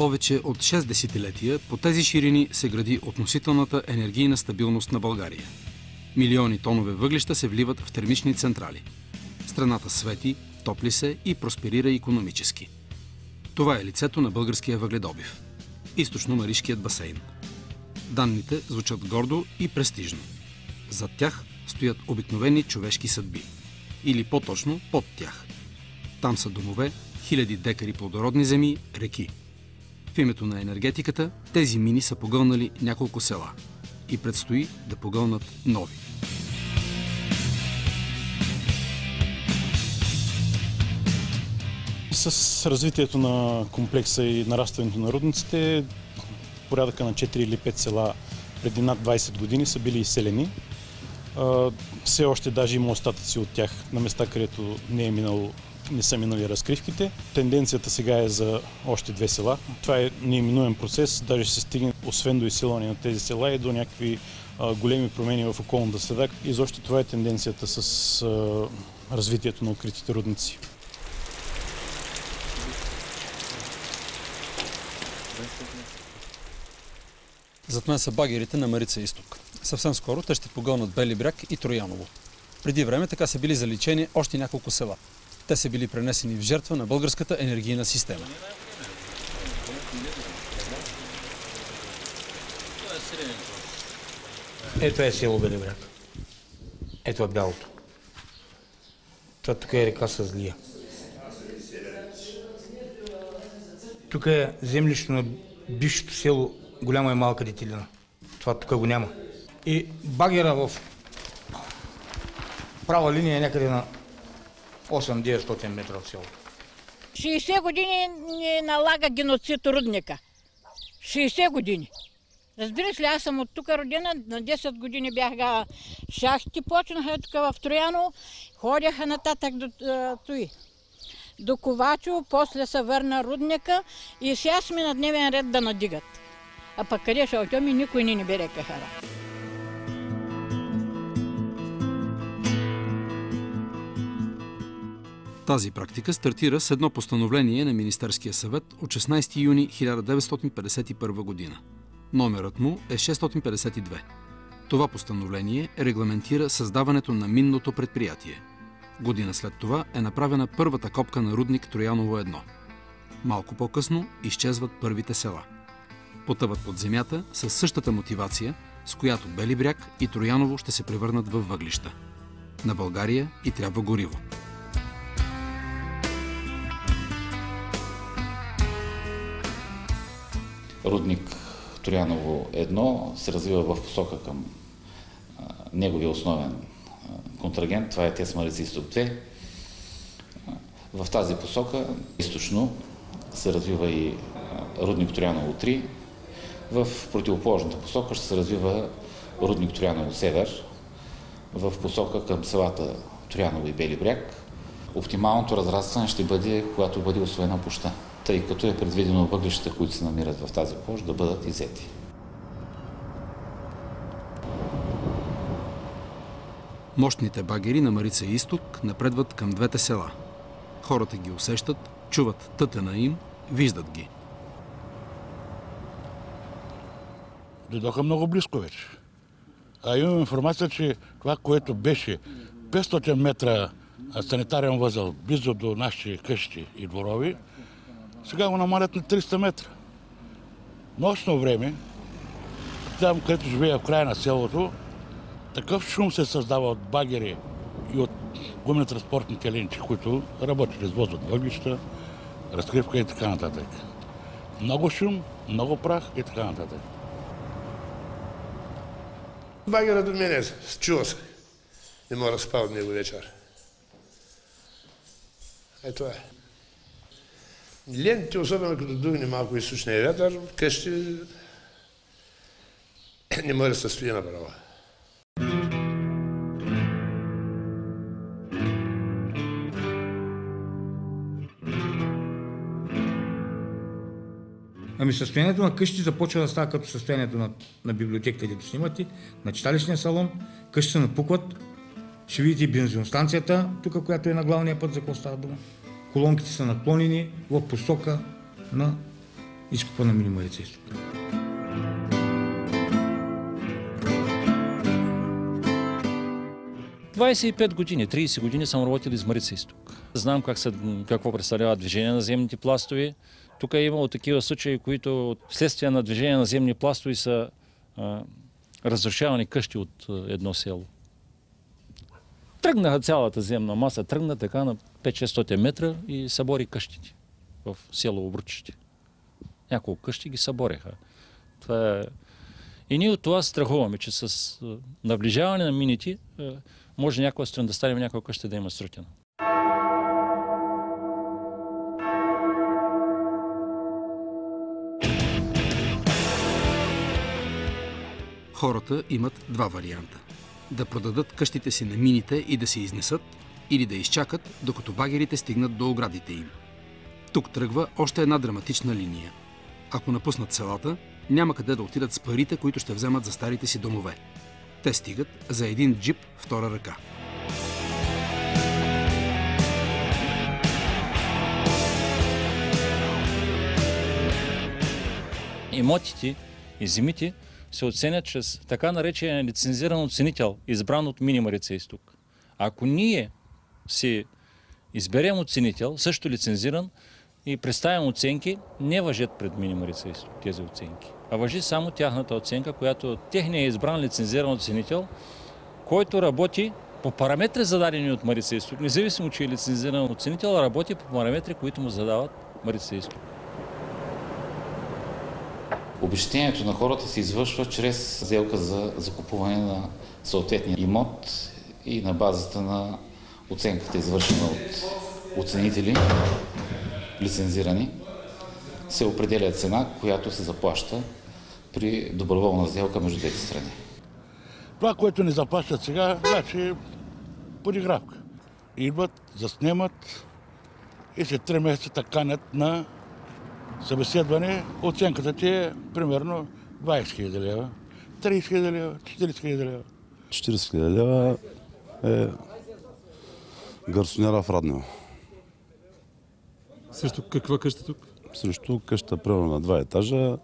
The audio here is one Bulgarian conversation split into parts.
Повече от 6 десетилетия по тези ширини се гради относителната енергийна стабилност на България. Милиони тонове въглища се вливат в термични централи. Страната свети, топли се и просперира икономически. Това е лицето на българския въгледобив. Източно-Маришкият басейн. Данните звучат гордо и престижно. Зад тях стоят обикновени човешки съдби. Или по-точно под тях. Там са домове, хиляди декари плодородни земи, реки. В името на енергетиката тези мини са погълнали няколко села. И предстои да погълнат нови. С развитието на комплекса и нарастването на рудниците, порядъка на 4 или 5 села преди над 20 години са били изселени. Все още даже има остатъци от тях на места, където не са минали разкривките. Тенденцията сега е за още 2 села. Това е неименуем процес, даже ще се стигне освен до изселване на тези села и до някакви големи промени в околната среда. Изобщо това е тенденцията с развитието на откритите рудници. Зад мен са багерите на Марица изток. Съвсем скоро те ще погълнат Бели бряг и Трояново. Преди време така са били заличени още няколко села. Те са били пренесени в жертва на българската енергийна система. Ето е село Бели бряг. Ето е бялото. Това тук е река Съзлия. Тук е землището на бившето село Голяма и Малка Детелина. Това тук го няма. И багера в права линия е някъде на 800-900 метра от селото. 60 години ни налага геноцид рудника. 60 години. Разбираш ли, аз съм от тук родена, на 10 години бях шахти, почнаха тук в Трояново, ходяха нататък до Ковачево, после се върна рудника и сега сме на дневен ред да надигат. А пък къде ще отидем и никой не бере кахара. Тази практика стартира с едно постановление на Министерския съвет от 16 юни 1951 година. Номерът му е 652. Това постановление регламентира създаването на минното предприятие. Година след това е направена първата копка на рудник Трояново 1. Малко по-късно изчезват първите села. Потъват под земята със същата мотивация, с която Бели бряг и Трояново ще се превърнат във въглища. На България и трябва гориво. Рудник Трояново 1 се развива в посока към неговия основен контрагент, това е ТЕЦ Марица изток 2. В тази посока източно се развива и рудник Трояново 3. В противоположната посока ще се развива рудник Трояново север, в посока към селата Трояново и Бели бряг. Оптималното разрастване ще бъде, когато бъде усвоена площта, тъй като е предвидено въглищата, които се намират в тази площ, да бъдат иззети. Мощните багери на Марица изток напредват към двете села. Хората ги усещат, чуват тътена им, виждат ги. Дойдоха много близко вече. А имам информация, че това, което беше 500 метра санитарен възел близо до нашите къщи и дворови, сега го намалят на 300 метра. Нощно време, там, където живея в края на селото, такъв шум се създава от багери и от гумено-транспортните ленти, които работят, извозват въглища, разкривка и така нататък. Много шум, много прах и така нататък. Багерът от мене, чува се. Не мога да спа от него вечер. Ето е. Лентите, особено като духне малко източния вятър, вкъщи не може да се стои направо. Ами състоянието на къщи започва да става като състоянието на библиотеката, където снимате, на читалищния салон, къщи се напукват. Ще видите бензиностанцията, тук, която е на главния път, за какво става дума. Колонките са наклонени в посока на изкупа на Мини Марица изток. години, 30 години съм работил из Марица изток. Знам какво представлява движение на земните пластове. Тук е имало такива случаи, които вследствие на движение на земни пластове са разрушавани къщи от едно село. Тръгнаха цялата земна маса, тръгна така на 5-600 метра и събори къщите в село Обручище. Няколко къщи ги събореха. Това е... И ние от това страхуваме, че с наближаване на мините може някоя страна да стане някоя къща да има срутена. Хората имат два варианта. Да продадат къщите си на мините и да се изнесат, или да изчакат, докато багерите стигнат до оградите им. Тук тръгва още една драматична линия. Ако напуснат селата, няма къде да отидат с парите, които ще вземат за старите си домове. Те стигат за един джип втора ръка. Имотите и земите се оценят чрез така наречения лицензиран оценител, избран от Мини Марица изток. Ако ние си изберем оценител, също лицензиран, и представим оценки, не важат пред Мини Марица изток тези оценки, а важи само тяхната оценка, която техният избран лицензиран оценител, който работи по параметри зададени от Марица изток, независимо, че е лицензиран оценител, работи по параметри, които му задават Марица изток. Обезщетението на хората се извършва чрез сделка за закупуване на съответния имот и на базата на оценката, извършена от оценители, лицензирани, се определя цена, която се заплаща при доброволна сделка между двете страни. Това, което ни заплащат сега, значи подигравка. Идват, заснемат и след 3 месеца канят на събеседване. Оценката ти е примерно 20 000 лева, 30 000 лева, 40 000 лева. 40 000 лева е гарсонера в Раднево. Срещу каква къща тук? Срещу къща примерно на 2 етажа,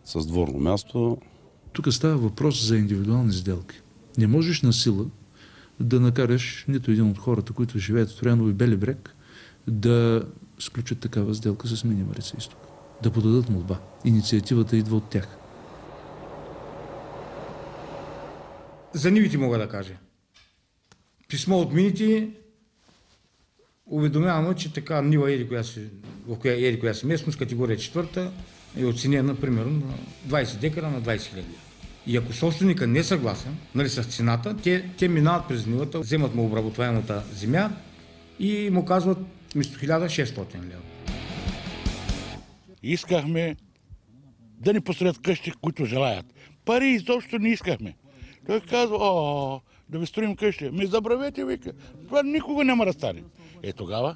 с дворно място. Тук става въпрос за индивидуални сделки. Не можеш на сила да накараш нито един от хората, които живеят в Трояново и Бели брег, да сключат такава сделка с Мини Марица изток. Да подадат молба. Инициативата идва от тях. За нивите мога да кажа. Писмо от мините уведомяваме, че така нива еди коя си местност, категория 4 е оценена примерно на 20 декара на 20 000. И ако собственика не е съгласен, нали, с цената, те минават през нивата, вземат му обработваемата земя и му казват вместо 1600 лева. Искахме да ни построят къщи, които желаят. Пари изобщо не искахме. Той казва, да ви строим къщи. Ми забравете, вика. Това никога няма да стане. Тогава,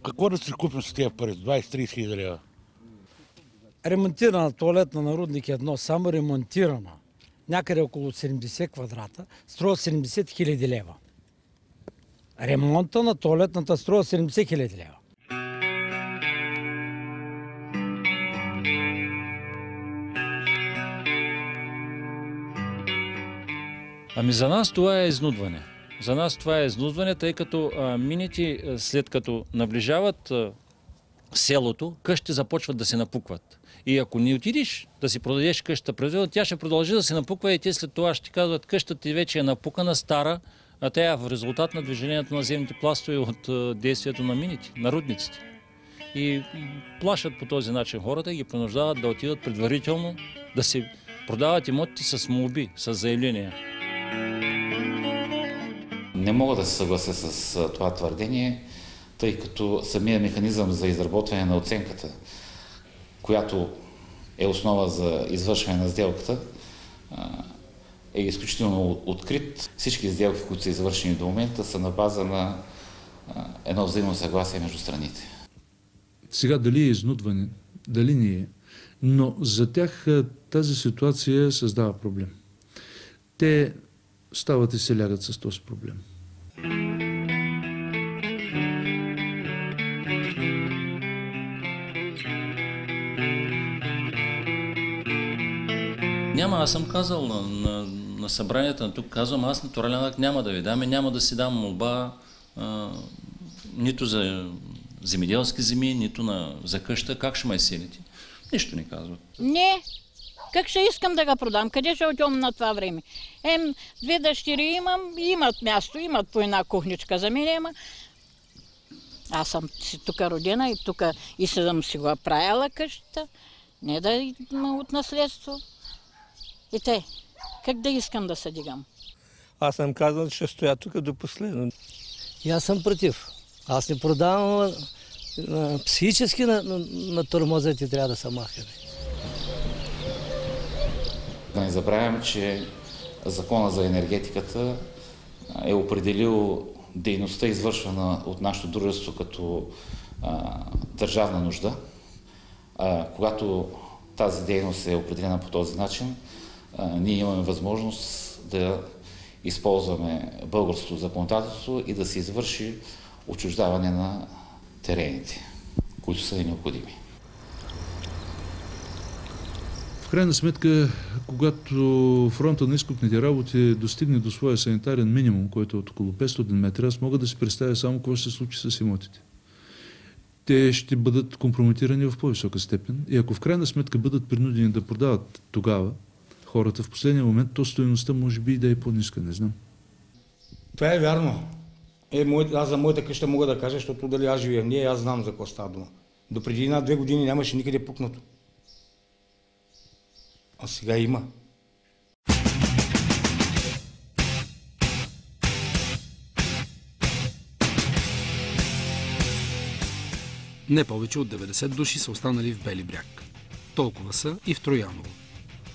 какво да си купим с тези пари? 20-30 хиляди лева. Ремонтирана туалетна на Рудник 1, само ремонтирана, някъде около 70 квадрата, струва 70 хиляди лева. Ремонта на туалетната струва 70 хиляди лева. Ами за нас това е изнудване. За нас това е изнудване, тъй като мините, след като наближават селото, къщите започват да се напукват. И ако не отидеш да си продадеш къщата, тя ще продължи да се напуква и те след това ще ти казват, къщата ти вече е напукана, стара, а тя е в резултат на движението на земните пластове от действието на мините, на рудниците. И плашат по този начин хората и ги принуждават да отидат предварително да си продават имотите с молби, с заявления. Не мога да се съглася с това твърдение, тъй като самия механизъм за изработване на оценката, която е основа за извършване на сделката, е изключително открит. Всички сделки, които са извършени до момента, са на база на едно взаимно съгласие между страните. Сега дали е изнудване, дали не е, но за тях тази ситуация създава проблем. Те стават и се лягат с този проблем. Няма, аз съм казал на събранията на тук, казвам, аз натурален акт няма да ви дам и няма да си дам молба нито за земеделски земи, нито за къща. Как ще ме изселите? Нищо не казват. Не. Как ще искам да го продам? Къде ще отидем на това време? Две дъщери имам, имат място, имат по една кухничка за мен, ама аз съм си тук родена и тук и съм си го правила къщата, не да има от наследство. И те, как да искам да се дигам? Аз съм казал, че ще стоя тук до последно. И аз съм против. Аз не продавам, психически на тормозите трябва да са махани. Да не забравяме, че Закона за енергетиката е определил дейността, извършвана от нашето дружество като държавна нужда. Когато тази дейност е определена по този начин, ние имаме възможност да използваме българското законодателство и да се извърши отчуждаване на терените, които са необходими. В крайна сметка, когато фронта на изкупните работи достигне до своя санитарен минимум, който е от около 500 метра, аз мога да си представя само какво ще се случи с имотите. Те ще бъдат компрометирани в по-висока степен и ако в крайна сметка бъдат принудени да продават тогава хората в последния момент, то стойността може би и да е по-ниска, не знам. Това е вярно. Аз за моята къща мога да кажа, защото дали аз живея в нея, аз знам за какво става дума. До преди 1-2 години нямаше никъде пукнато. А сега има. Не повече от 90 души са останали в Бели бряг. Толкова са и в Трояново.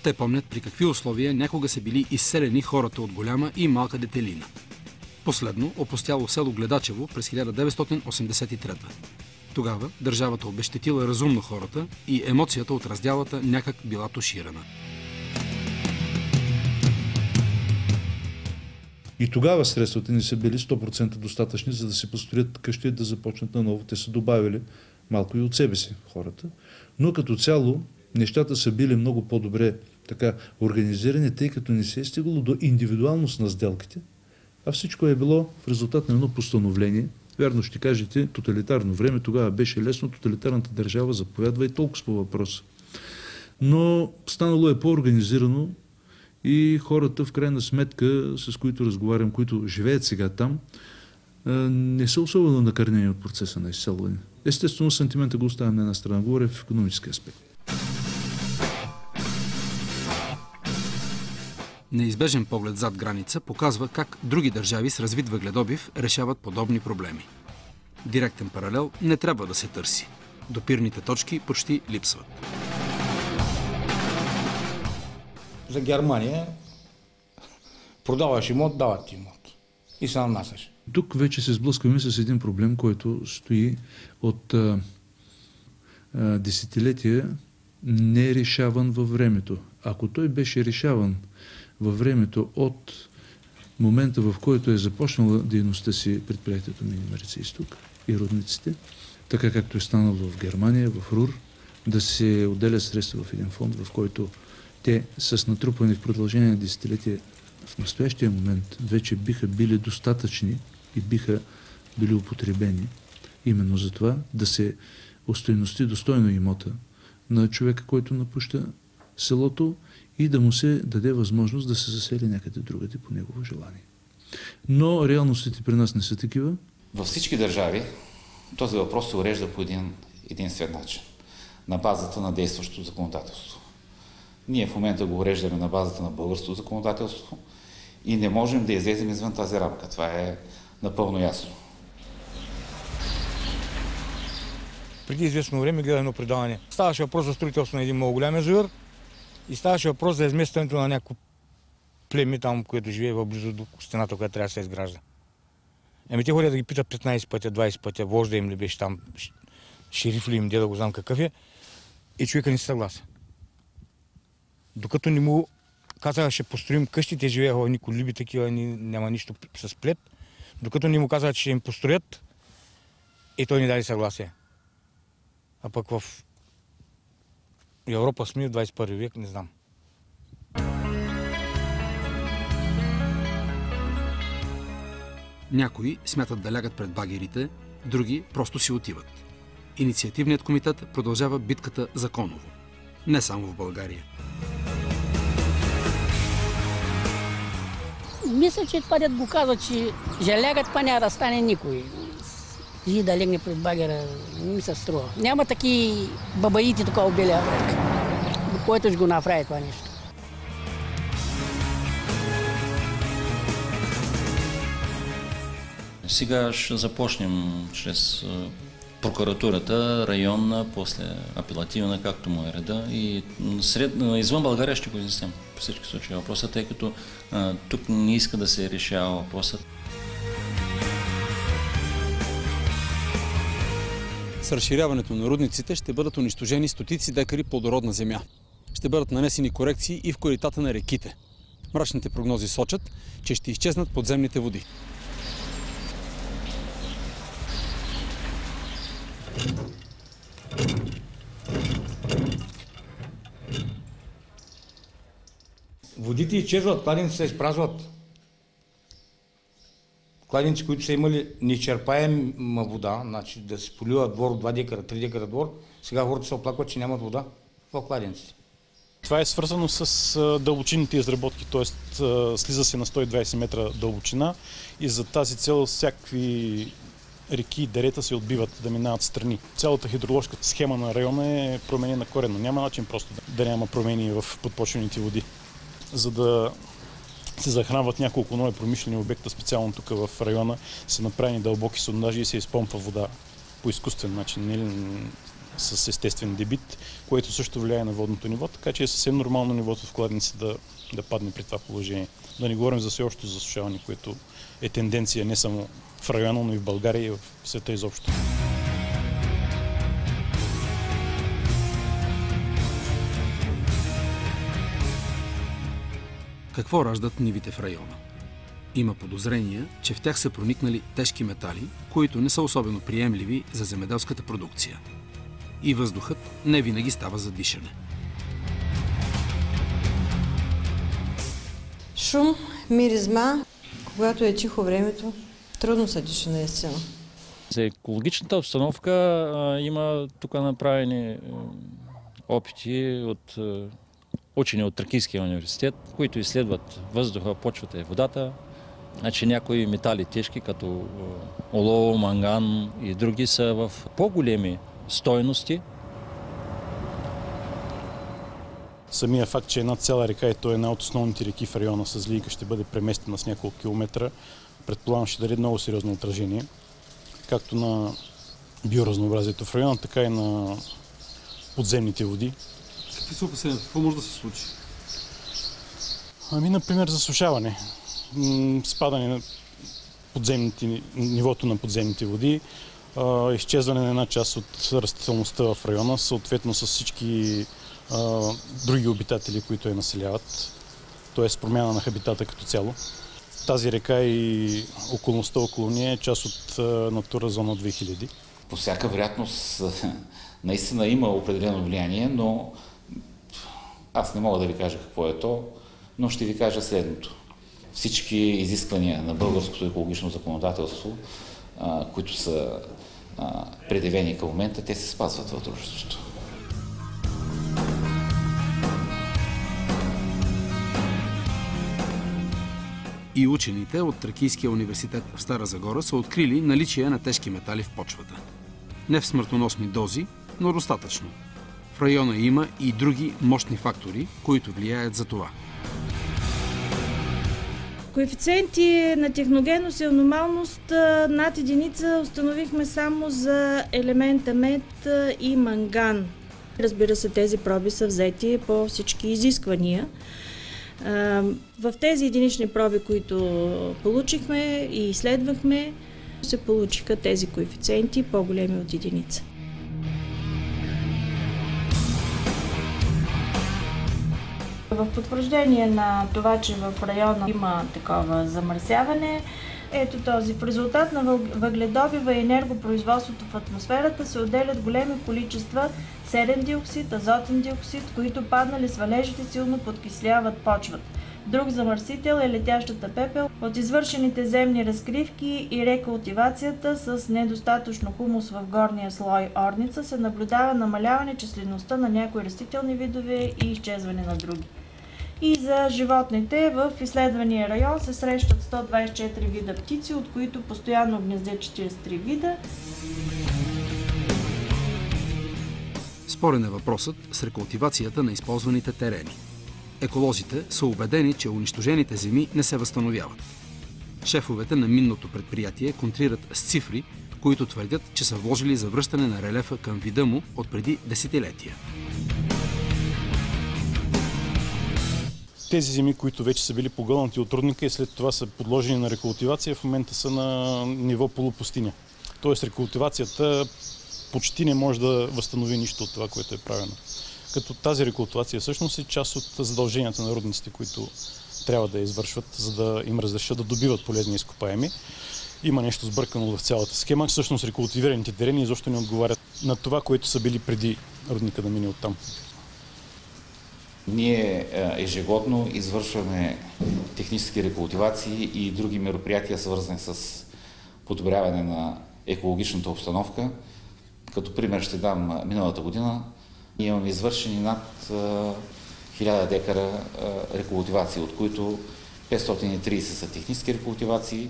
Те помнят при какви условия някога са били изселени хората от Голяма и Малка Детелина. Последно опустяло село Гледачево през 1983. Тогава държавата обезщетила разумно хората и емоцията от раздялата някак била туширана. И тогава средствата не са били 100% достатъчни, за да се построят къщи и да започнат наново. Те са добавили малко и от себе си хората. Но като цяло нещата са били много по-добре така организирани, тъй като не се е стигало до индивидуалност на сделките, а всичко е било в резултат на едно постановление. Вярно ще кажете, тоталитарно време, тогава беше лесно, тоталитарната държава заповядва и толкова по въпроса. Но станало е по-организирано и хората в крайна сметка, с които разговарям, които живеят сега там, не са особено накърнени от процеса на изселване. Естествено, сантимента го оставям на една страна, говоря в икономически аспект. Неизбежен поглед зад граница показва как други държави с развит въгледобив решават подобни проблеми. Директен паралел не трябва да се търси. Допирните точки почти липсват. За Германия продаваш имот, дават ти имот. И се нанасяш. Тук вече се сблъскваме с един проблем, който стои от десетилетия, не е решаван във времето. Ако той беше решаван във времето от момента, в който е започнала дейността си предприятието Мини Марица изток и родниците, така както е станало в Германия, в РУР, да се отделят средства в един фонд, в който те с натрупани в продължение на десетилетия в настоящия момент вече биха били достатъчни и биха били употребени именно за това да се остойности достойно имота на човека, който напуща селото и да му се даде възможност да се засели някъде другаде по негово желание. Но реалностите при нас не са такива. Във всички държави този въпрос се урежда по единствен начин, на базата на действащото законодателство. Ние в момента го уреждаме на базата на българското законодателство и не можем да излезем извън тази рамка. Това е напълно ясно. Преди известно време гледах едно предаване. Ставаше въпрос за строителство на един много голям язовир и ставаше въпрос за изместването на някакво племе там, което живее в близо до стената, която трябва да се изгражда. Те ходят да ги питат 15 пътя, 20 пътя, вожда им ли беше там, шериф ли им, де да го знам какъв е, и човека не се съглася. Докато не му казаха, ще построим къщи, те живееха в колиби такива, няма нищо с плет, докато не му казаха, че ще им построят, и той не даде съгласие. А пък в Европа сме в 21 век, не знам. Някои смятат да лягат пред багерите, други просто си отиват. Инициативният комитет продължава битката законово. Не само в България. Мисля, че това дед го казва, че лягат, па няма да стане никой. И да легне пред багера, не ми се струва. Няма таки бабаити тук в Белия бряг, който ще го направи това нещо. Сега ще започнем чрез прокуратурата, районна, после апелативна, както му е реда. И извън България ще го изнесем по всички случаи въпроса, тъй като тук не иска да се решава въпросът. С разширяването на рудниците ще бъдат унищожени стотици декари плодородна земя. Ще бъдат нанесени корекции и в коритата на реките. Мрачните прогнози сочат, че ще изчезнат подземните води. Водите изчезват, кладенци се изпразват. Кладенци, които са имали неизчерпаема вода, значи да се полива двор от 2 декара, 3 декара двор, сега хората се оплакват, че нямат вода в кладенците. Това е свързано с дълбочинните изработки, т.е. слиза се на 120 метра дълбочина и за тази цел всякакви реки и дерета се отбиват да минават страни. Цялата хидроложка схема на района е променена коренно. Няма начин просто да няма промени в подпочвените води. За да се захранват няколко нови промишлени обекта, специално тук в района, са направени дълбоки сондажи и се изпомпва вода по изкуствен начин, не с естествен дебит, което също влияе на водното ниво, така че е съвсем нормално нивото в кладенци да падне при това положение. Да не говорим за всеобщо засушаване, което е тенденция не само в района, но и в България и в света изобщо. Какво раждат нивите в района? Има подозрения, че в тях са проникнали тежки метали, които не са особено приемливи за земеделската продукция. И въздухът не винаги става за дишане. Шум, миризма, когато е тихо времето, трудно се диша наистина. За екологичната обстановка има тук направени опити от учени от Тракийския университет, които изследват въздуха, почвата и водата. Значи някои метали тежки, като олово, манган и други, са в по-големи стойности. Самия факт, че една цяла река, и то е една от основните реки в района с Злийка, ще бъде преместена с няколко километра, предполагам ще даде много сериозно отражение, както на биоразнообразието в района, така и на подземните води. Какви са опасения? Какво може да се случи? Например, засушаване, спадане на нивото на подземните води, изчезване на една част от растителността в района, съответно с всички други обитатели, които я населяват, т.е. промяна на хабитата като цяло. Тази река и околността около нея е част от Натура зона 2000. По всяка вероятност наистина има определено влияние, но аз не мога да ви кажа какво е то, но ще ви кажа следното. Всички изисквания на българското екологично законодателство, които са предявени към момента, те се спазват в дружеството. И учените от Тракийския университет в Стара Загора са открили наличие на тежки метали в почвата. Не в смъртоносни дози, но достатъчно. В района има и други мощни фактори, които влияят за това. Коефициенти на техногенност и аномалност над единица установихме само за елемента мед и манган. Разбира се, тези проби са взети по всички изисквания. В тези единични проби, които получихме и изследвахме, се получиха тези коефициенти по-големи от единица. В потвърждение на това, че в района има такова замърсяване, ето този. В резултат на въгледобива и енергопроизводството в атмосферата се отделят големи количества серен диоксид, азотен диоксид, които паднали с валежите силно подкисляват почвата. Друг замърсител е летящата пепел. От извършените земни разкривки и рекултивацията с недостатъчно хумус в горния слой орница се наблюдава намаляване числеността на някои растителни видове и изчезване на други. И за животните в изследвания район се срещат 124 вида птици, от които постоянно гнездят 43 вида. Спорен е въпросът с рекултивацията на използваните терени. Еколозите са убедени, че унищожените земи не се възстановяват. Шефовете на минното предприятие контрират с цифри, които твърдят, че са вложили за връщане на релефа към вида му от преди десетилетия. Тези земи, които вече са били погълнати от рудника и след това са подложени на рекултивация, в момента са на ниво полупустиня. Тоест рекултивацията почти не може да възстанови нищо от това, което е правено. Като тази рекултивация всъщност е част от задълженията на рудниците, които трябва да я извършват, за да им разрешат да добиват полезни изкопаеми. Има нещо сбъркано в цялата схема. Всъщност рекултивираните терени изобщо не отговарят на това, което са били преди рудника да мине оттам. Ние ежегодно извършваме технически рекултивации и други мероприятия, свързани с подобряване на екологичната обстановка. Като пример ще дам миналата година. Ние имаме извършени над 1000 декара рекултивации, от които 530 са технически рекултивации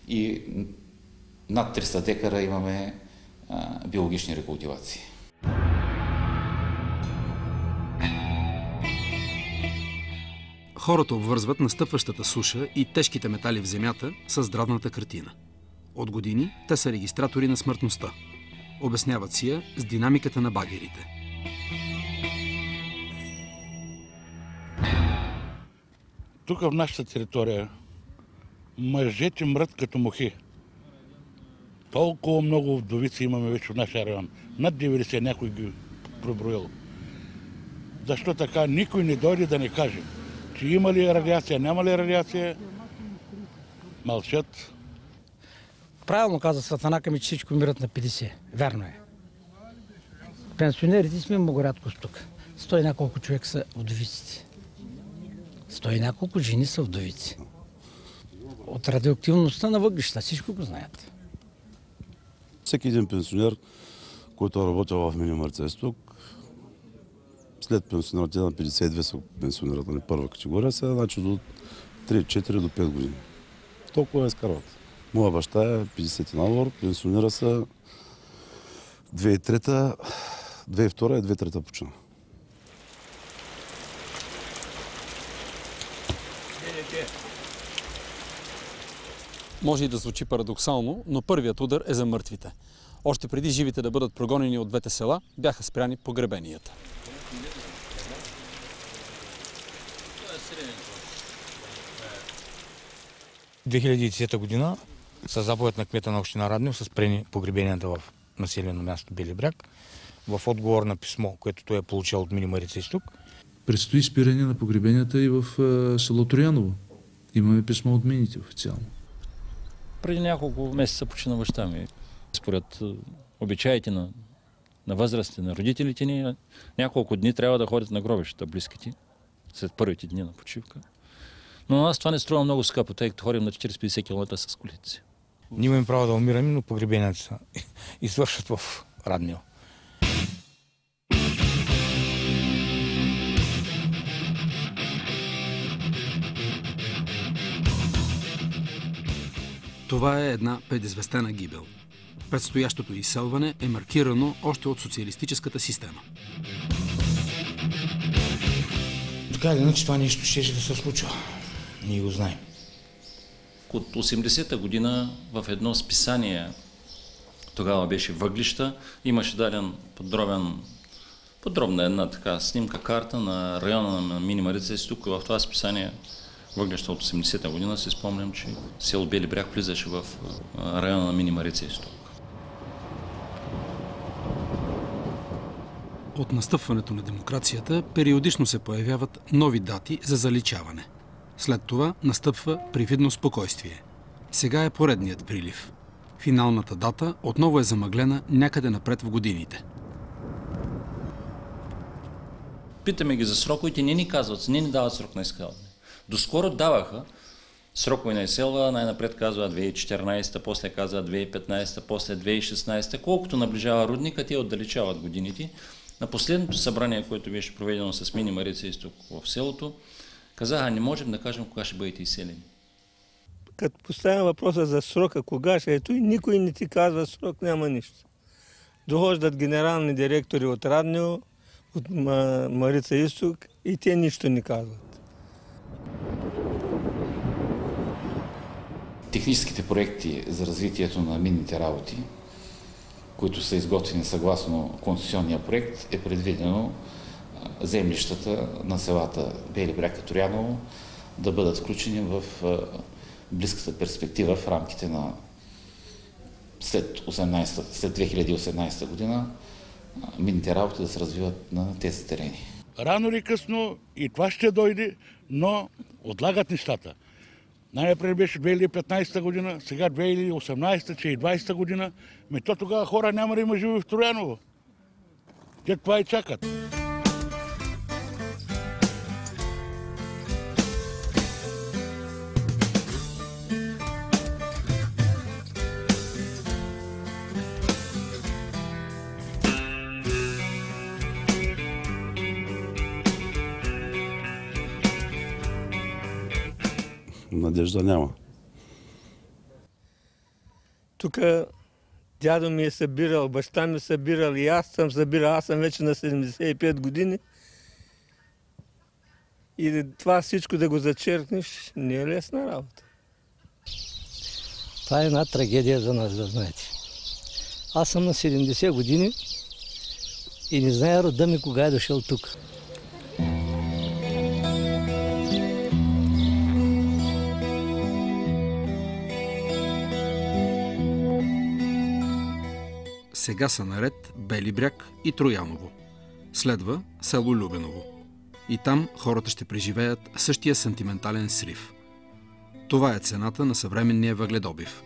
и над 300 декара имаме биологични рекултивации. Хората обвързват настъпващата суша и тежките метали в земята с здравната картина. От години те са регистратори на смъртността. Обясняват си я с динамиката на багерите. Тук в нашата територия мъжете мрат като мухи. Толкова много вдовици имаме вече в нашия район. Над 90 някой ги проброил. Защо така никой не дойде да не каже, че има ли радиация, няма ли радиация? Мълчат. Правилно каза Светанака ми, че всичко умират на 50. Вярно е. Пенсионерите сме много рядкост тук. 100 и няколко човек са вдовиците. 100 и няколко жени са вдовици. От радиоактивността на въглища, всичко го знаят. Всеки един пенсионер, който е работил в Мини Марица изток, след пенсионерите на 52 са пенсионерата на първа категория, сега значи до 3-4 до 5 години. Толкова изкарват. Моя баща е 50 набор, пенсионера са 2002 и 2003 почина. Може и да звучи парадоксално, но първият удар е за мъртвите. Още преди живите да бъдат прогонени от двете села, бяха спряни погребенията. В 2010 година със заповед на кмета на община Раднево са спрени погребенията в населено място Бели бряг. В отговор на писмо, което той е получил от Мини Марица изток. Предстои спиране на погребенията и в село Трояново. Имаме писмо от мините официално. Преди няколко месеца почина баща ми. Според обичаите на възрастите, на родителите ни, няколко дни трябва да ходят на гробищата близките, след първите дни на почивка. Но на нас това не струва много скъпо, тъй като ходим на 40-50 км с колите. Ние имаме право да умираме, но погребенията са и свършат в Раднево. Това е една предизвестена гибел. Предстоящото изселване е маркирано още от социалистическата система. Така или иначе това нещо ще да се случва. Ние го знаем. От 80-та година в едно списание, тогава беше Въглища, имаше даден подробна една така снимка, карта на района на Мини Марица изток. В това списание Въглища от 80-та година си спомням, че село Бели бряг влизаше в района на Мини Марица изток. От настъпването на демокрацията периодично се появяват нови дати за заличаване. След това настъпва привидно спокойствие. Сега е поредният прилив. Финалната дата отново е замъглена някъде напред в годините. Питаме ги за сроковете, не ни казват, не ни дават срок на изказване. Доскоро даваха срокове на изсела, най-напред казва 2014, после казва 2015, после 2016. Колкото наближава рудника, те отдалечават годините. На последното събрание, което беше проведено с Мини Марица изток в селото, казаха, не можем да кажем кога ще бъдете изселени. Като поставям въпроса за срока, кога ще ето и никой не ти казва срок, няма нищо. Дохождат генерални директори от Раднио, от Марица изток и те нищо не казват. Техническите проекти за развитието на минните работи, които са изготвени съгласно концесионния проект, е предвидено землищата на селата Бели бряг и Трояново да бъдат включени в близката перспектива в рамките на след 2018 година минните работи да се развиват на тези терени. Рано или късно и това ще дойде, но отлагат нещата. Най-напред беше 2015 година, сега 2018, че и 2020 година. То тогава хора няма да има живи в Трояново. Те това и чакат. Надежда няма. Тук дядо ми е събирал, баща ми е събирал и аз съм събирал. Аз съм вече на 75 години. И това всичко да го зачеркнеш не е лесна работа. Това е една трагедия за нас, да знаете. Аз съм на 70 години и не зная рода ми кога е дошъл тук. Сега са наред Бели бряг и Трояново. Следва село Любеново. И там хората ще преживеят същия сантиментален срив. Това е цената на съвременния въгледобив.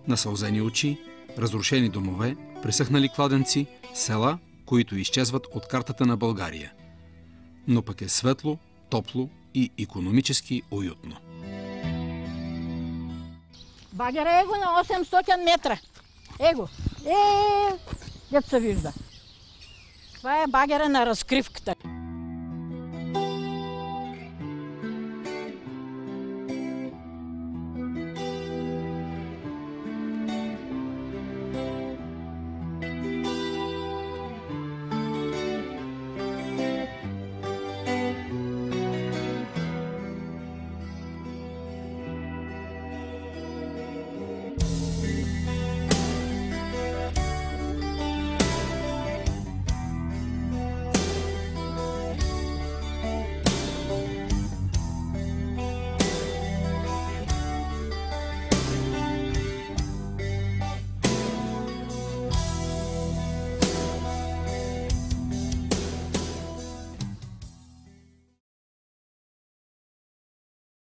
Насълзени очи, разрушени домове, пресъхнали кладенци, села, които изчезват от картата на България. Но пък е светло, топло и икономически уютно. Багера е го на 800 метра. Его. Дето се вижда. Това е багера на разкривката.